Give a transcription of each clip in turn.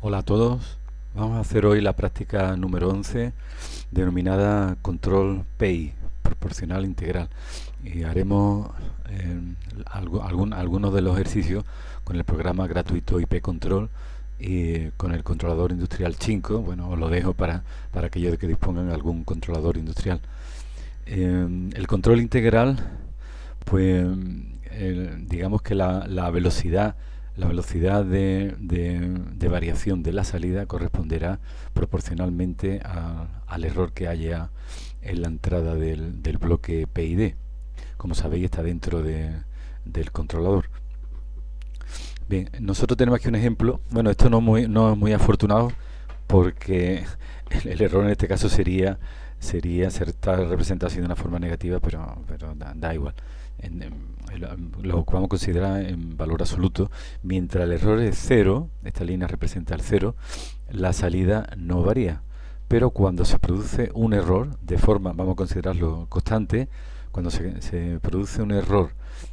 Hola a todos. Vamos a hacer hoy la práctica número 11 denominada control PI, proporcional integral. Y haremos algunos de los ejercicios con el programa gratuito IP Control y con el controlador industrial 5. Bueno, os lo dejo para aquellos que dispongan de algún controlador industrial. El control integral, pues digamos que la velocidad de variación de la salida corresponderá proporcionalmente al error que haya en la entrada del bloque PID. Como sabéis, está dentro del controlador. Bien, nosotros tenemos aquí un ejemplo. Bueno, esto no es muy afortunado porque el error en este caso sería hacer esta representación de una forma negativa, pero da igual. Lo que vamos a considerar en valor absoluto, mientras el error es cero, esta línea representa el cero, la salida no varía. Pero cuando se produce un error, de forma, vamos a considerarlo constante, cuando se produce un error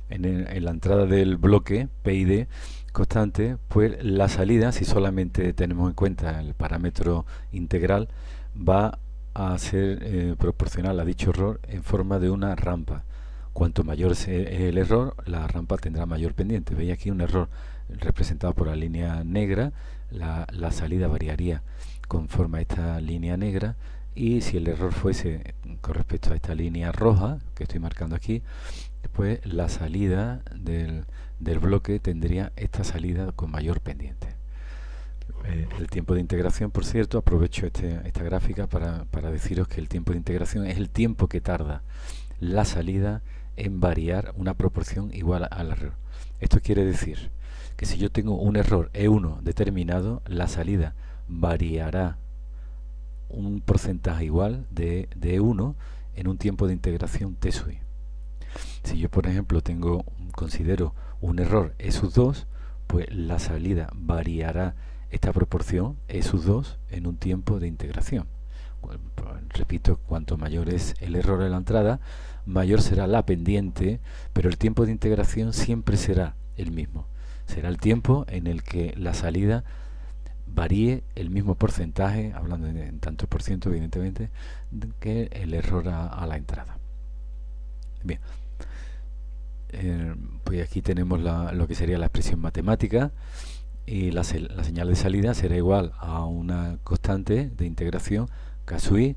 en la entrada del bloque PID constante, pues la salida, si solamente tenemos en cuenta el parámetro integral, va a ser proporcional a dicho error en forma de una rampa. Cuanto mayor sea el error, la rampa tendrá mayor pendiente. Veis aquí un error representado por la línea negra, la salida variaría conforme a esta línea negra, y si el error fuese con respecto a esta línea roja que estoy marcando aquí, pues la salida del bloque tendría esta salida con mayor pendiente. El tiempo de integración, por cierto, aprovecho esta gráfica para deciros que el tiempo de integración es el tiempo que tarda la salida en variar una proporción igual al error. Esto quiere decir que si yo tengo un error E1 determinado, la salida variará un porcentaje igual de E1 en un tiempo de integración T sub I. Si yo, por ejemplo, considero un error E sub 2, pues la salida variará esta proporción E sub 2 en un tiempo de integración. Pues, repito, cuanto mayor es el error en la entrada, mayor será la pendiente, pero el tiempo de integración siempre será el mismo. Será el tiempo en el que la salida varíe el mismo porcentaje, hablando en tantos por ciento, evidentemente, que el error a la entrada. Bien, pues aquí tenemos lo que sería la expresión matemática, y la señal de salida será igual a una constante de integración k sub i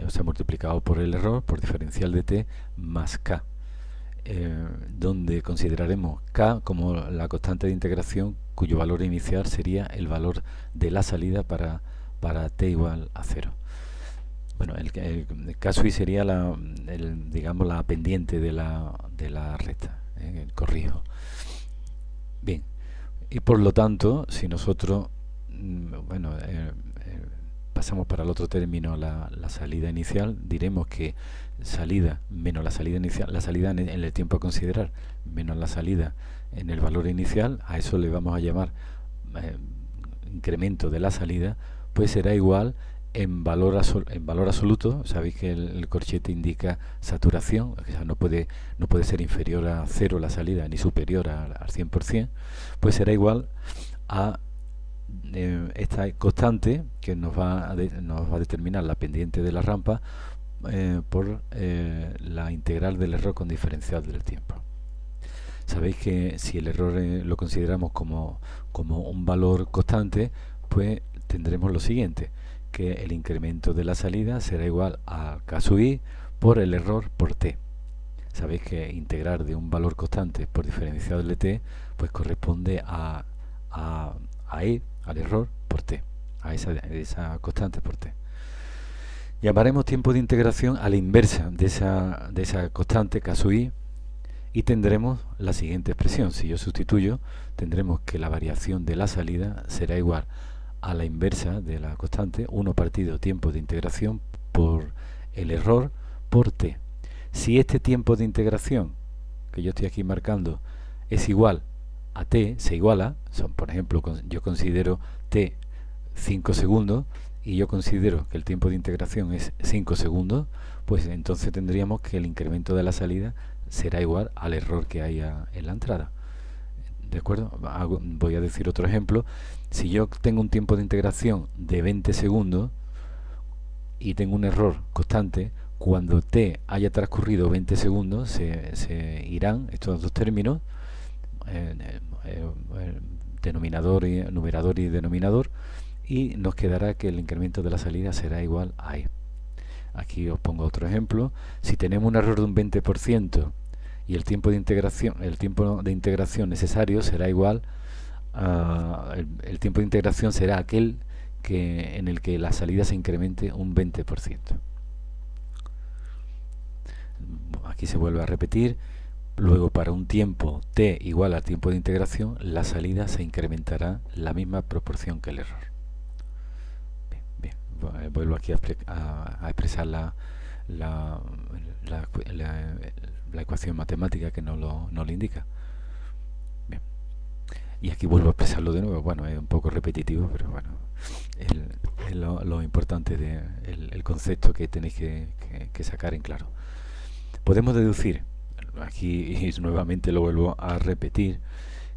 o sea, multiplicado por el error, por diferencial de t, más k, donde consideraremos k como la constante de integración cuyo valor inicial sería el valor de la salida para t igual a 0. Bueno, el k sub i sería digamos, la pendiente de la recta, corrijo. Bien, y por lo tanto, si nosotros bueno, pasamos para el otro término la salida inicial, diremos que salida menos la salida inicial, la salida en el tiempo a considerar menos la salida en el valor inicial, a eso le vamos a llamar eh, incremento de la salida, pues será igual en valor absoluto. Sabéis que el corchete indica saturación, o sea, no puede ser inferior a cero la salida ni superior al 100%, pues será igual a esta constante que nos va a determinar la pendiente de la rampa por la integral del error con diferencial del tiempo. Sabéis que si el error lo consideramos como un valor constante, pues tendremos lo siguiente, que el incremento de la salida será igual a k sub i por el error por t. Sabéis que integrar de un valor constante por diferencial de t, pues corresponde a e, al error, por t, a esa constante por t. Llamaremos tiempo de integración a la inversa de esa constante k sub i, y tendremos la siguiente expresión. Si yo sustituyo, tendremos que la variación de la salida será igual a la inversa de la constante 1 partido tiempo de integración por el error por t. Si este tiempo de integración que yo estoy aquí marcando es igual a t, se iguala, por ejemplo, yo considero t 5 segundos y yo considero que el tiempo de integración es 5 segundos, pues entonces tendríamos que el incremento de la salida será igual al error que haya en la entrada. ¿De acuerdo? Voy a decir otro ejemplo. Si yo tengo un tiempo de integración de 20 segundos y tengo un error constante, cuando t haya transcurrido 20 segundos se irán estos dos términos, denominador y numerador y denominador, y nos quedará que el incremento de la salida será igual a e. Aquí os pongo otro ejemplo. Si tenemos un error de un 20% y el tiempo de integración necesario será igual a el tiempo de integración será aquel en el que la salida se incremente un 20%. Aquí se vuelve a repetir. Luego, para un tiempo t igual al tiempo de integración, la salida se incrementará la misma proporción que el error. Bien, vuelvo aquí a expresar la ecuación matemática que nos lo indica. Bien. Y aquí vuelvo a expresarlo de nuevo. Bueno, es un poco repetitivo, pero bueno, es lo importante el concepto que tenéis que sacar en claro. Podemos deducir, aquí y nuevamente lo vuelvo a repetir,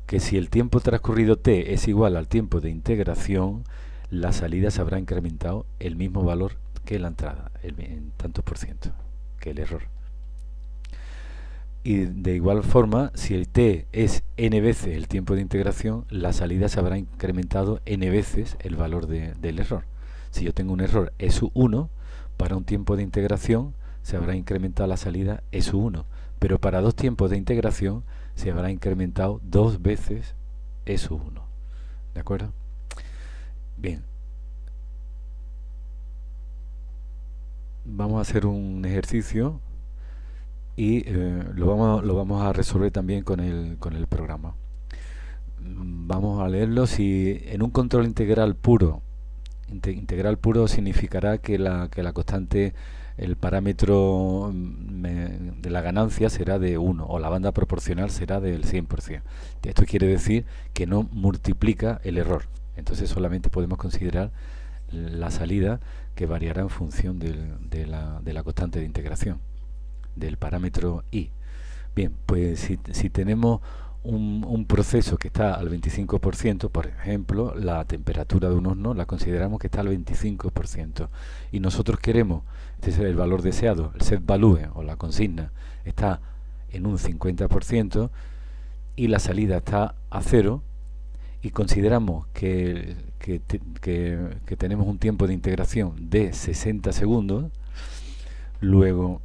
que si el tiempo transcurrido t es igual al tiempo de integración, la salida se habrá incrementado el mismo valor que la entrada, en tantos por ciento, que el error. Y de igual forma, si el t es n veces el tiempo de integración, la salida se habrá incrementado n veces el valor del error. Si yo tengo un error E sub 1, para un tiempo de integración se habrá incrementado la salida E sub 1, pero para dos tiempos de integración se habrá incrementado dos veces E sub 1. ¿De acuerdo? Bien. Vamos a hacer un ejercicio y lo vamos a resolver también con el programa. Vamos a leerlo. Si en un control integral puro, integral puro significará que la constante, el parámetro de la ganancia será de 1 o la banda proporcional será del 100%. Esto quiere decir que no multiplica el error. Entonces solamente podemos considerar la salida, que variará en función de la constante de integración, del parámetro i. Bien, pues si tenemos un proceso que está al 25%, por ejemplo, la temperatura de un horno la consideramos que está al 25%, y nosotros queremos, este es el valor deseado, el set value o la consigna está en un 50% y la salida está a 0, y consideramos que tenemos un tiempo de integración de 60 segundos, luego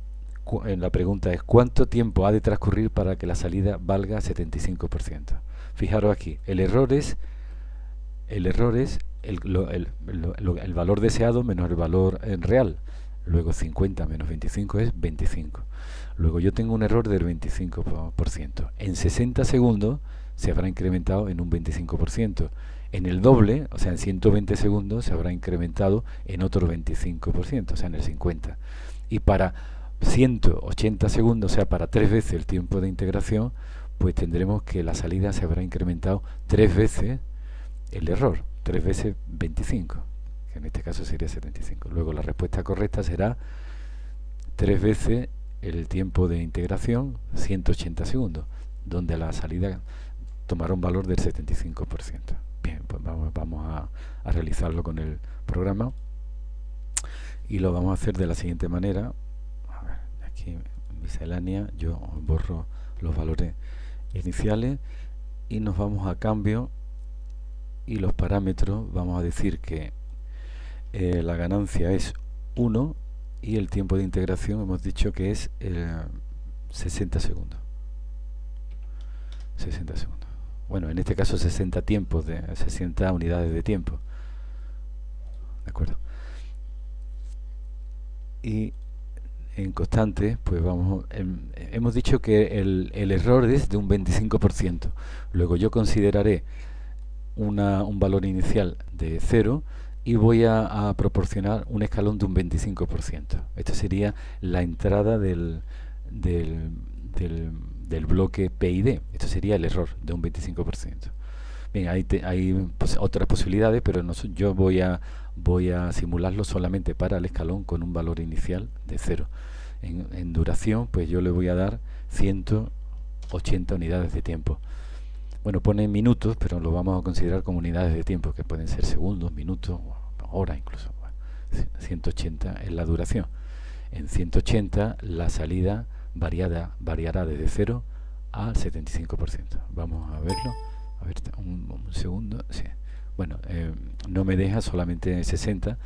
la pregunta es ¿cuánto tiempo ha de transcurrir para que la salida valga 75%? Fijaros aquí, el error es el valor deseado menos el valor real. Luego 50 menos 25 es 25. Luego yo tengo un error del 25%. En 60 segundos se habrá incrementado en un 25%. En el doble, o sea, en 120 segundos se habrá incrementado en otro 25%, o sea, en el 50%. Y para 180 segundos, o sea, para 3 veces el tiempo de integración, pues tendremos que la salida se habrá incrementado 3 veces el error, 3 veces 25, que en este caso sería 75. Luego la respuesta correcta será 3 veces el tiempo de integración, 180 segundos, donde la salida tomará un valor del 75%. Bien, pues vamos a realizarlo con el programa y lo vamos a hacer de la siguiente manera. A ver, aquí en miscelánea yo borro los valores iniciales y nos vamos a cambio, y los parámetros vamos a decir que la ganancia es 1 y el tiempo de integración hemos dicho que es 60 segundos. 60 segundos. Bueno, en este caso 60 tiempos, 60 unidades de tiempo. ¿De acuerdo? Y en constante, pues hemos dicho que el error es de un 25%. Luego yo consideraré un valor inicial de 0 y voy a proporcionar un escalón de un 25%. Esto sería la entrada del bloque PID. Esto sería el error de un 25%. Bien, hay otras posibilidades, pero yo voy a simularlo solamente para el escalón con un valor inicial de 0. En duración, pues yo le voy a dar 180 unidades de tiempo. Bueno, pone minutos, pero lo vamos a considerar como unidades de tiempo, que pueden ser segundos, minutos, horas incluso. Bueno, 180 es la duración. En 180 la salida variará desde 0 al 75%. Vamos a verlo. A ver, un segundo. Sí. Bueno, no me deja solamente 60,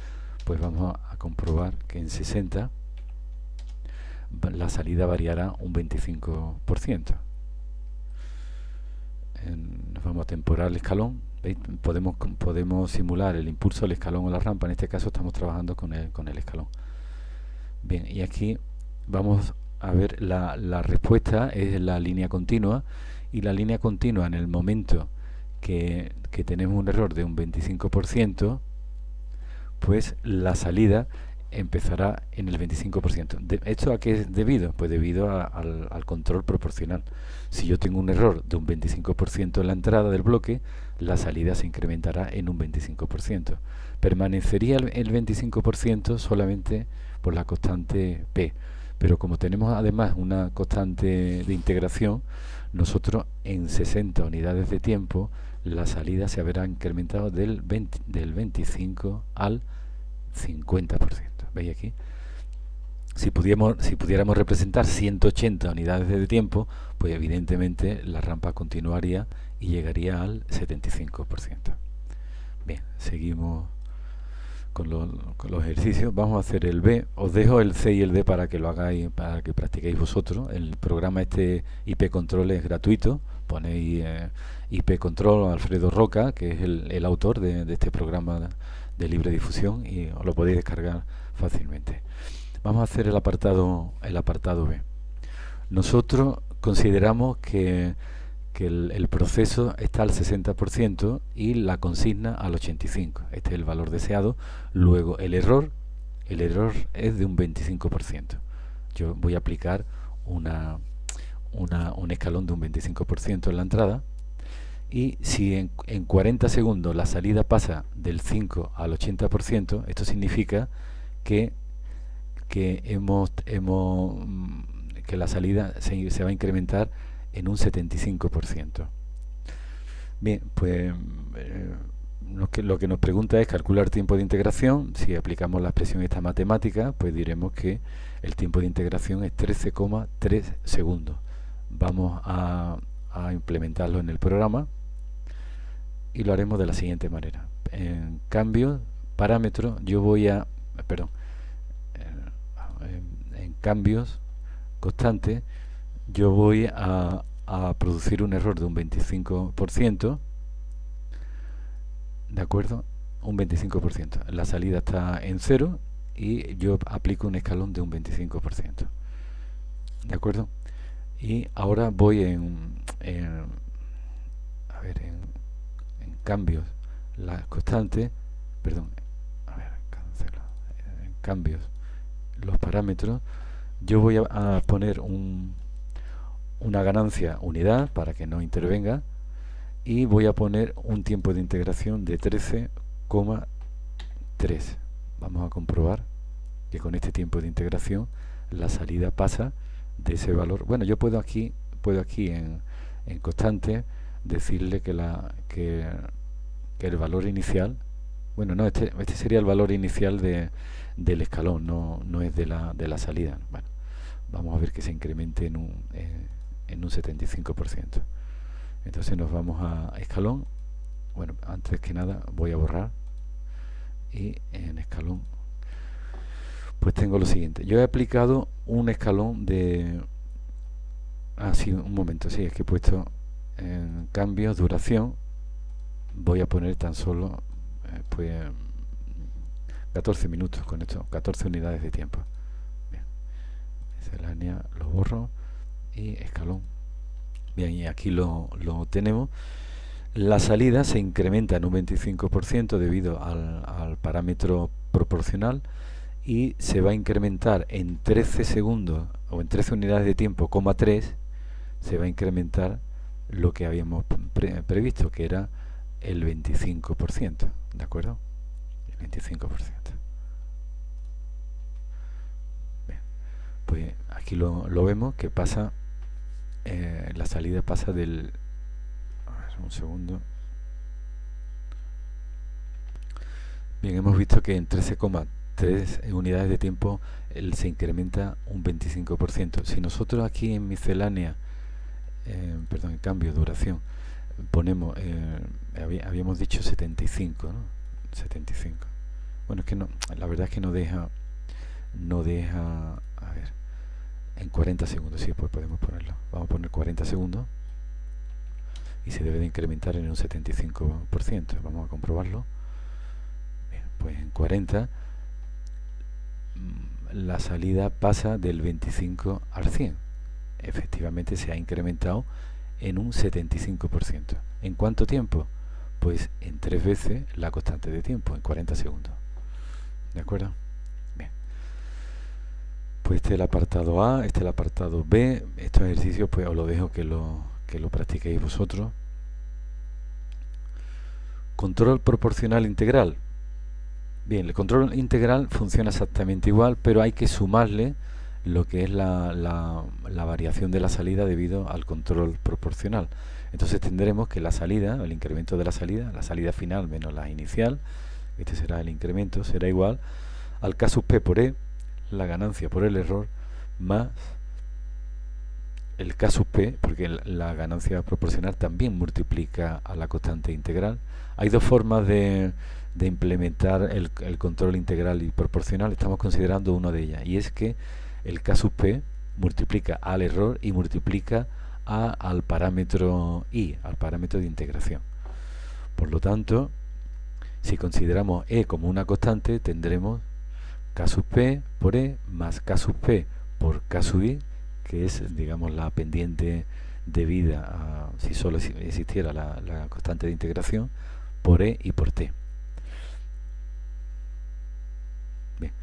pues vamos a comprobar que en 60 la salida variará un 25%. Nos vamos a temporal escalón. ¿Veis? Podemos simular el impulso, el escalón o la rampa. En este caso estamos trabajando con el escalón. Bien, y aquí vamos a ver la respuesta es la línea continua, y la línea continua en el momento que tenemos un error de un 25%, pues la salida empezará en el 25%. ¿Esto a qué es debido? Pues debido al control proporcional. Si yo tengo un error de un 25% en la entrada del bloque, la salida se incrementará en un 25%. Permanecería el 25% solamente por la constante P. Pero como tenemos además una constante de integración, nosotros en 60 unidades de tiempo la salida se habrá incrementado del 25 al 50%. ¿Veis aquí? Si pudiéramos representar 180 unidades de tiempo, pues evidentemente la rampa continuaría y llegaría al 75%. Bien, seguimos con los ejercicios. Vamos a hacer el B. Os dejo el C y el D para que lo hagáis, para que practiquéis vosotros. El programa este IP Control es gratuito. Ponéis IP Control Alfredo Roca, que es el autor de este programa de libre difusión, y os lo podéis descargar fácilmente. Vamos a hacer el apartado B. Nosotros consideramos que el proceso está al 60% y la consigna al 85%. Este es el valor deseado. Luego el error es de un 25%. Yo voy a aplicar un escalón de un 25% en la entrada, y si en 40 segundos la salida pasa del 5 al 80%, esto significa que la salida se va a incrementar en un 75%. Bien, pues lo que nos pregunta es calcular tiempo de integración. Si aplicamos la expresión esta matemática, pues diremos que el tiempo de integración es 13,3 segundos. Vamos a implementarlo en el programa y lo haremos de la siguiente manera. En cambio, parámetro, yo voy a... Perdón. En cambios constantes, yo voy a producir un error de un 25%, ¿de acuerdo? Un 25%. La salida está en 0 y yo aplico un escalón de un 25%. ¿De acuerdo? Y ahora voy en cambios, las constantes, perdón, cancelo, en cambios, los parámetros, yo voy a poner una ganancia unidad para que no intervenga, y voy a poner un tiempo de integración de 13,3. Vamos a comprobar que con este tiempo de integración la salida pasa de ese valor. Bueno, yo puedo aquí en constante decirle que el valor inicial, bueno, no, este sería el valor inicial del escalón, no es de la salida. Bueno, vamos a ver que se incremente en un 75%. Entonces nos vamos a escalón. Bueno, antes que nada voy a borrar, y en escalón pues tengo lo siguiente. Yo he aplicado un escalón de... sí, un momento, sí, es que he puesto en cambios, duración, voy a poner tan solo pues 14 minutos con esto, 14 unidades de tiempo. Bien, miscelánea lo borro y escalón. Bien, y aquí lo tenemos. La salida se incrementa en un 25% debido al parámetro proporcional, y se va a incrementar en 13 segundos o en 13 unidades de tiempo, 3, se va a incrementar lo que habíamos previsto, que era el 25%, ¿de acuerdo? El 25%. Bien, pues aquí lo vemos que pasa, la salida pasa del... A ver, un segundo. Bien, hemos visto que en 13,3 unidades de tiempo se incrementa un 25%. Si nosotros aquí en miscelánea, en cambio, duración, ponemos, habíamos dicho 75, ¿no? 75. Bueno, es que no, la verdad es que no deja, a ver, en 40 segundos, sí, pues podemos ponerlo. Vamos a poner 40 segundos y se debe de incrementar en un 75%. Vamos a comprobarlo. Bien, pues en 40 la salida pasa del 25 al 100. Efectivamente se ha incrementado en un 75%. ¿En cuánto tiempo? Pues en 3 veces la constante de tiempo, en 40 segundos. ¿De acuerdo? Bien. Pues este es el apartado A, este es el apartado B. Estos ejercicios pues os lo dejo que lo practiquéis vosotros. Control proporcional integral. Bien, el control integral funciona exactamente igual, pero hay que sumarle lo que es la variación de la salida debido al control proporcional. Entonces tendremos que la salida, el incremento de la salida final menos la inicial, este será el incremento, será igual al K sub P por E, la ganancia por el error, más el K sub P, porque la ganancia proporcional también multiplica a la constante integral. Hay dos formas de implementar el control integral y proporcional. Estamos considerando una de ellas, y es que el K sub P multiplica al error y multiplica al parámetro I, al parámetro de integración. Por lo tanto, si consideramos E como una constante, tendremos K sub P por E más K sub P por K sub I, que es, digamos, la pendiente debida a, si solo existiera la constante de integración, por E y por T. Bien,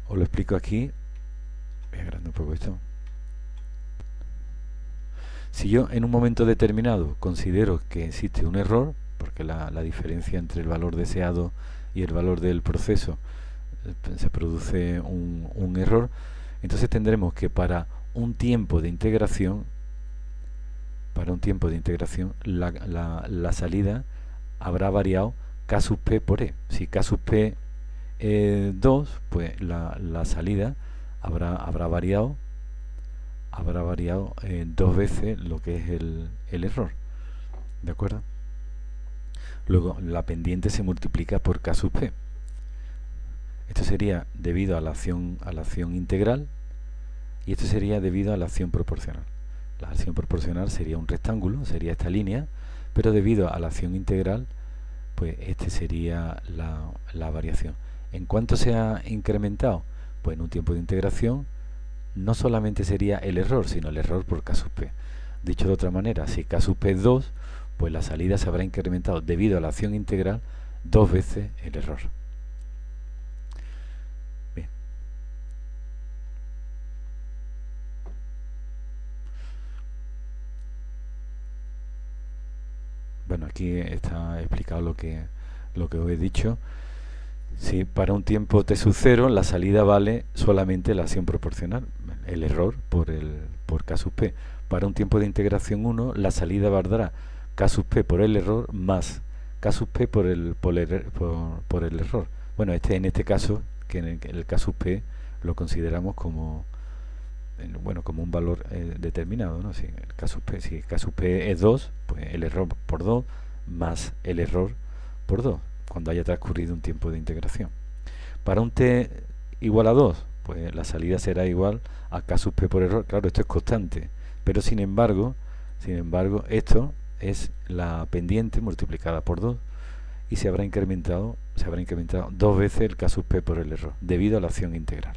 os lo explico aquí. Voy a agrandar un poco esto. Si yo en un momento determinado considero que existe un error, porque la diferencia entre el valor deseado y el valor del proceso se produce un error, entonces tendremos que para un tiempo de integración, la salida habrá variado K sub P por E. Si K sub P 2, pues la salida habrá variado dos veces lo que es el error. ¿De acuerdo? Luego la pendiente se multiplica por K sub P. Esto sería debido a la acción integral, y esto sería debido a la acción proporcional. La acción proporcional sería un rectángulo, sería esta línea, pero debido a la acción integral, pues este sería la variación. ¿En cuánto se ha incrementado? Pues en un tiempo de integración no solamente sería el error, sino el error por K sub P. Dicho de otra manera, si K sub P es 2, pues la salida se habrá incrementado debido a la acción integral 2 veces el error. Bien. Bueno, aquí está explicado lo que os he dicho. Si para un tiempo t sub 0 la salida vale solamente la acción proporcional, el error por K sub P. Para un tiempo de integración 1 la salida valdrá K sub P por el error más K sub P por el error. Bueno, en este caso, que en el K sub P lo consideramos como un valor determinado, ¿no? Si K sub P es 2, pues el error por 2 más el error por 2, cuando haya transcurrido un tiempo de integración. Para un t igual a 2, pues la salida será igual a K sub P por error. Claro, esto es constante, pero sin embargo, esto es la pendiente multiplicada por 2, y se habrá incrementado 2 veces el K sub P por el error, debido a la acción integral.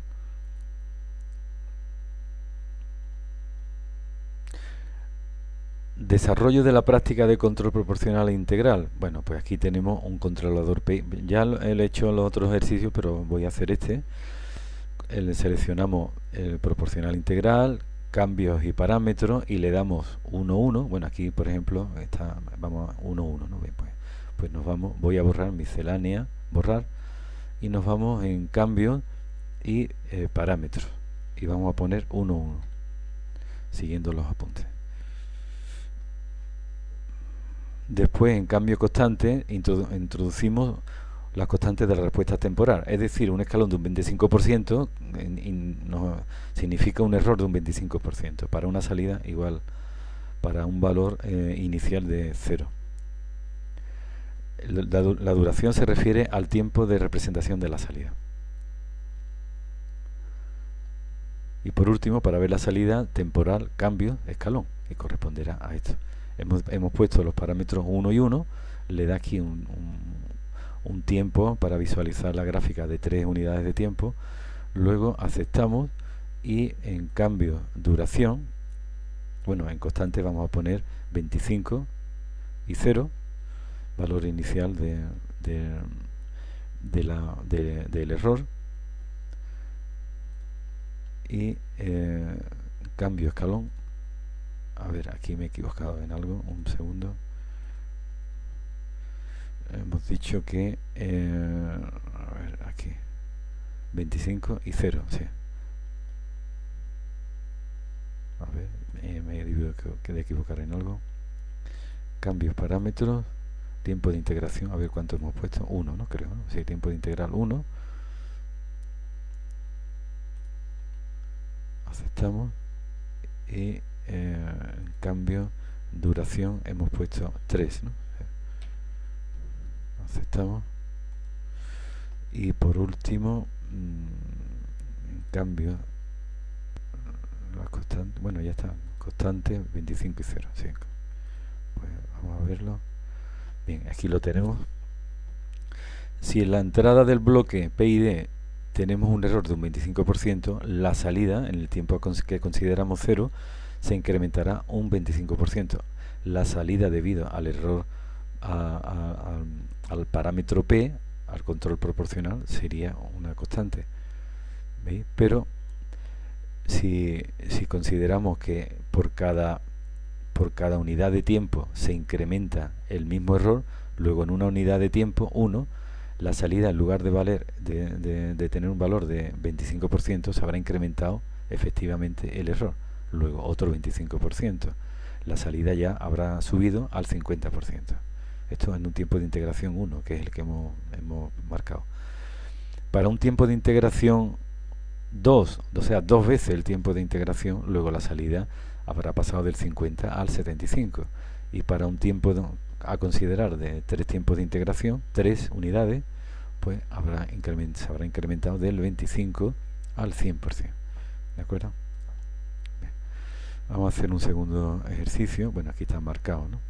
Desarrollo de la práctica de control proporcional e integral. Bueno, pues aquí tenemos un controlador P. Ya he hecho los otros ejercicios, pero voy a hacer este. Seleccionamos el proporcional integral, cambios y parámetros, y le damos 1, 1. Bueno, aquí por ejemplo vamos a 1, 1, ¿no? Pues voy a borrar miscelánea, borrar, y nos vamos en cambios y parámetros, y vamos a poner 1, 1, siguiendo los apuntes. Después, en cambio constante, introducimos las constantes de la respuesta temporal. Es decir, un escalón de un 25% significa un error de un 25%. Para una salida igual, para un valor inicial de 0. La duración se refiere al tiempo de representación de la salida. Y por último, para ver la salida temporal, cambio, escalón, que corresponderá a esto. Hemos puesto los parámetros 1 y 1, le da aquí un tiempo para visualizar la gráfica de 3 unidades de tiempo. Luego aceptamos y en cambio duración, bueno, en constante vamos a poner 25 y 0, valor inicial del error. Y cambio escalón. A ver, aquí me he equivocado en algo, un segundo. Hemos dicho que a ver, aquí 25 y 0, sí. A ver, me he debido de equivocar en algo. Cambios, parámetros, tiempo de integración, a ver cuánto hemos puesto, 1, ¿no? Creo, ¿no? Sí, tiempo de integral 1. Aceptamos. Y en cambio duración hemos puesto 3, ¿no? Aceptamos. Y por último, en cambio la constante, bueno, ya está, constante 25 y 0, sí. Pues vamos a verlo. Bien, aquí lo tenemos. Si en la entrada del bloque PID tenemos un error de un 25%, la salida, en el tiempo que consideramos 0, se incrementará un 25%. La salida debido al error al parámetro P, al control proporcional, sería una constante. ¿Veis? Pero si consideramos que por cada unidad de tiempo se incrementa el mismo error, luego en una unidad de tiempo, 1, la salida, en lugar de tener un valor de 25%, se habrá incrementado efectivamente el error. Luego otro 25%. La salida ya habrá subido al 50%. Esto en un tiempo de integración 1, que es el que hemos marcado. Para un tiempo de integración 2, o sea, 2 veces el tiempo de integración, luego la salida habrá pasado del 50 al 75. Y para un tiempo a considerar de 3 tiempos de integración, 3 unidades, pues se habrá incrementado del 25 al 100%. ¿De acuerdo? Bien. Vamos a hacer un segundo ejercicio. Bueno, aquí está marcado, ¿no?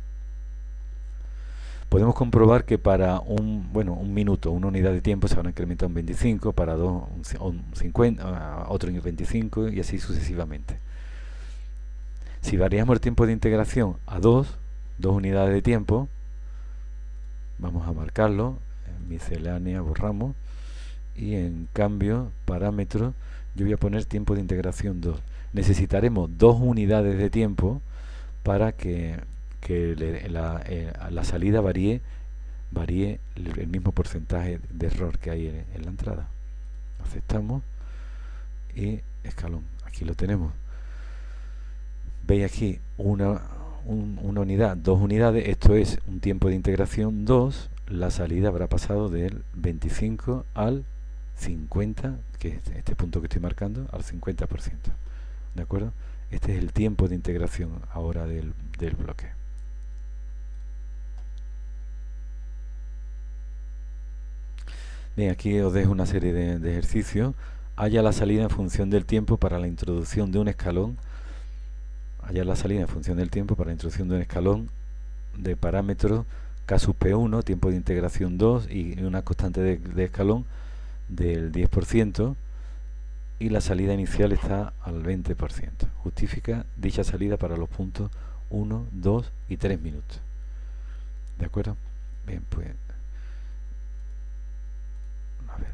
Podemos comprobar que para un minuto, una unidad de tiempo se habrá incrementado un 25, para 2 un 50, otro en 25 y así sucesivamente. Si variamos el tiempo de integración a 2 unidades de tiempo, vamos a marcarlo, en miscelánea borramos, y en cambio, parámetros, yo voy a poner tiempo de integración 2. Necesitaremos 2 unidades de tiempo para que la salida varíe el mismo porcentaje de error que hay en la entrada. Aceptamos y escalón. Aquí lo tenemos. Veis aquí una unidad, 2 unidades, esto es un tiempo de integración 2, la salida habrá pasado del 25 al 50, que es este punto que estoy marcando, al 50%. ¿De acuerdo? Este es el tiempo de integración ahora del bloque. Bien, aquí os dejo una serie de ejercicios. Halla la salida en función del tiempo para la introducción de un escalón. Hallar la salida en función del tiempo para la introducción de un escalón de parámetros K sub P1, tiempo de integración 2 y una constante de escalón del 10%, y la salida inicial está al 20%. Justifica dicha salida para los puntos 1, 2 y 3 minutos. ¿De acuerdo? Bien, pues a ver,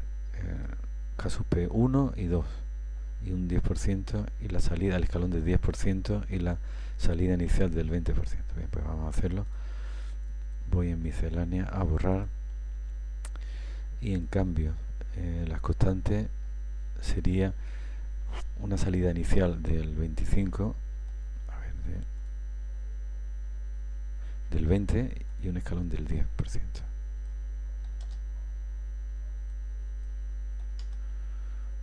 K sub P1 y 2 y un 10% y la salida, el escalón del 10% y la salida inicial del 20%. Bien, pues vamos a hacerlo. Voy en miscelánea a borrar y en cambio las constantes sería una salida inicial del 25, a ver, del 20 y un escalón del 10%.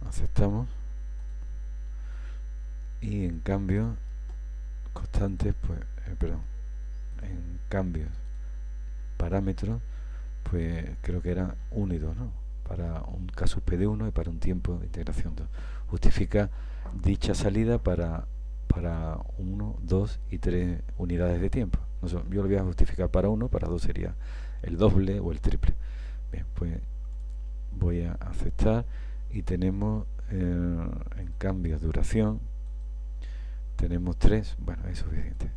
Aceptamos. Y en cambio constantes, pues, perdón, en cambios parámetros, pues creo que eran 1 y 2, ¿no? Para un caso PD1 y para un tiempo de integración 2. Justifica dicha salida para 1, 2 y 3 unidades de tiempo. No sé, yo lo voy a justificar para 1, para 2 sería el doble o el triple. Bien, pues voy a aceptar y tenemos en cambios duración, tenemos 3, bueno, es suficiente.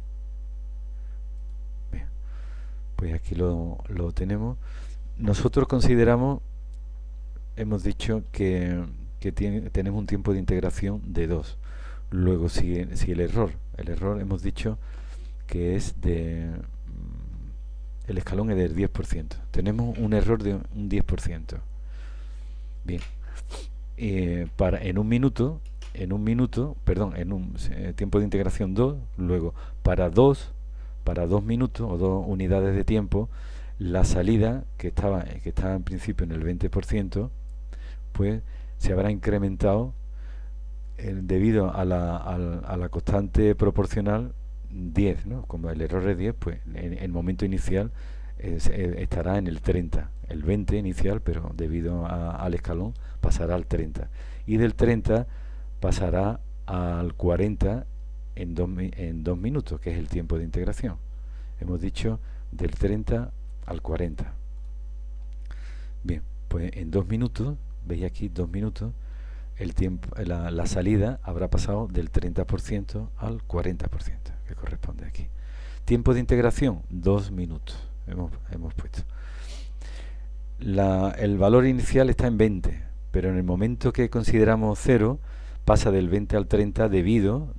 Bien, pues aquí lo tenemos. Nosotros consideramos, hemos dicho que tenemos un tiempo de integración de 2. Luego, si el error hemos dicho que es el escalón es del 10%. Tenemos un error de un 10%. Bien. En un tiempo de integración 2, luego para 2 minutos o 2 unidades de tiempo, la salida que estaba en principio en el 20%, pues se habrá incrementado debido a la constante proporcional 10, ¿no? Como el error es 10, pues en el momento inicial estará en el 30, el 20 inicial, pero debido al escalón pasará al 30. Y del 30 pasará al 40 en 2 minutos, que es el tiempo de integración. Hemos dicho del 30 al 40. Bien, pues en 2 minutos, veis aquí 2 minutos, el tiempo, la salida habrá pasado del 30% al 40%, que corresponde aquí. Tiempo de integración, 2 minutos. Hemos puesto. El valor inicial está en 20, pero en el momento que consideramos 0, pasa del 20 al 30 debido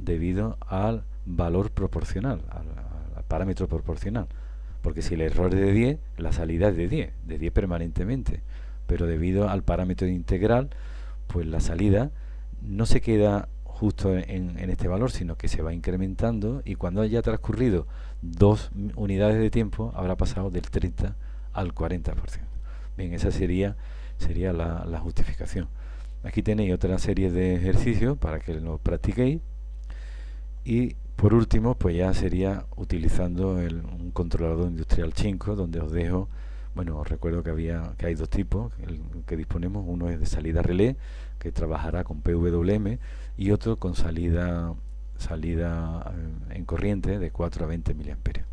al valor proporcional, al parámetro proporcional. Porque si el error es de 10, la salida es de 10 permanentemente. Pero debido al parámetro integral, pues la salida no se queda justo en este valor, sino que se va incrementando, y cuando haya transcurrido 2 unidades de tiempo habrá pasado del 30 al 40%. Bien, esa sería la justificación. Aquí tenéis otra serie de ejercicios para que lo practiquéis, y por último pues ya sería utilizando un controlador industrial 5, donde os dejo, bueno, os recuerdo que hay 2 tipos el que disponemos. Uno es de salida relé, que trabajará con PWM, y otro con salida en corriente de 4 a 20 miliamperios.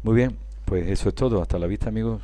Muy bien, pues eso es todo. Hasta la vista, amigos.